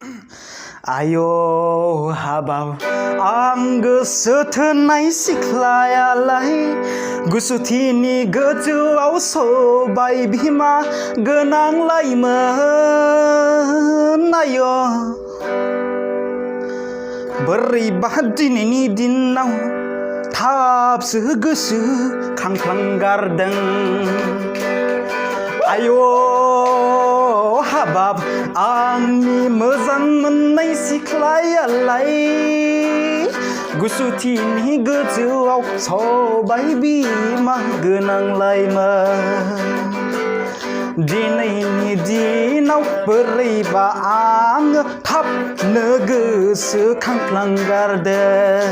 Aiyo habab ang goso thonai siख्लायालाय गुसुथिनि गोजौआव सबाय बिमा गोनांलायमोन आयो बोरैबा दिनैनि दिनाव थाबसो गोसो खांख्लांगारदों आयो habab आंनि मोजां मोननाय सिख्लायालाय गुसुथिनि गोजौआव सबाय बिमा गोनांलायमोन दिनैनि दिनाव बोरैबा आङो थाबनो गोसो खांख्लांगारदों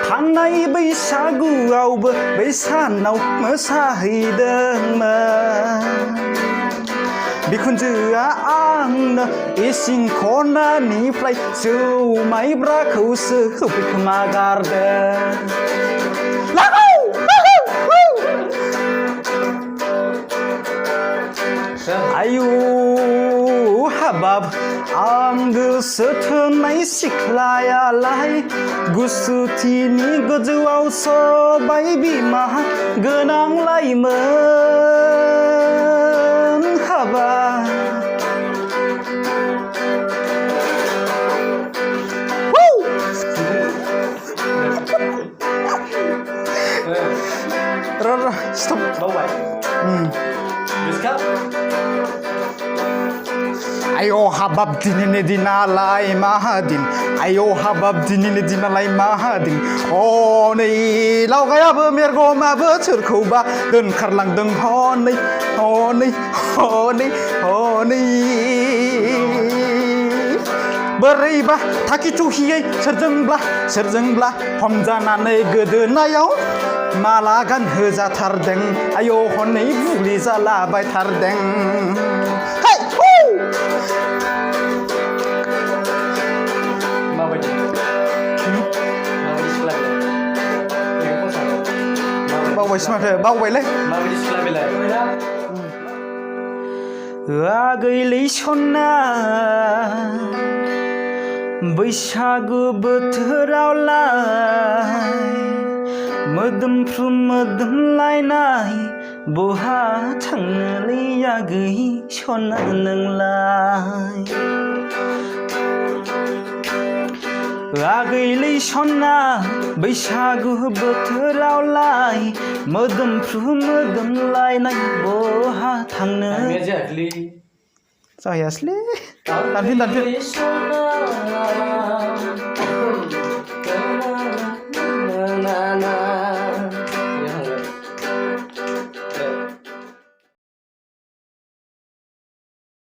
थांनाय बैसागुआवबो बै सानाव मोसाहैदोंमोन बिखुनजोआ आंनो इसिं खनानिफ्राय जौ माइब्राखौसो होफैखोमा गारदों आयु habab आं गोसो थोनाय सिख्लायालाय गुसुथिनि गोजौआव सबाय बिमा गोनांलायमोन habab stop Bawai. Biskap. Aiyo habab dinini dinalai mahadin Aiyo habab dinini dinalai mahadin हनै लावगायाबो मेरगमाबो सोरखौबा दोनखारलांदों हनै हनै हनै हनै बोरैबा थाखि थुहियै सोरजोंब्ला हमजानानै गोदोनायाव माला गानहोजाथारदों आयौ हनै बुलि जालाबायथारदों hey माबायदि बावबायसो माथो बावबायलै माबायदि सिख्ला बेलाय आगैलै सना बैसागु बोथोरावलाय मोदोमफ्रु मोदोमलायनाय बहा थांनोलै आगै सना नोंलाय आगैलै सना बैसागु बोथोरावलाय मोदोमफ्रु मोदोमलायनाय बहा थांनो जायासैलै दानफिन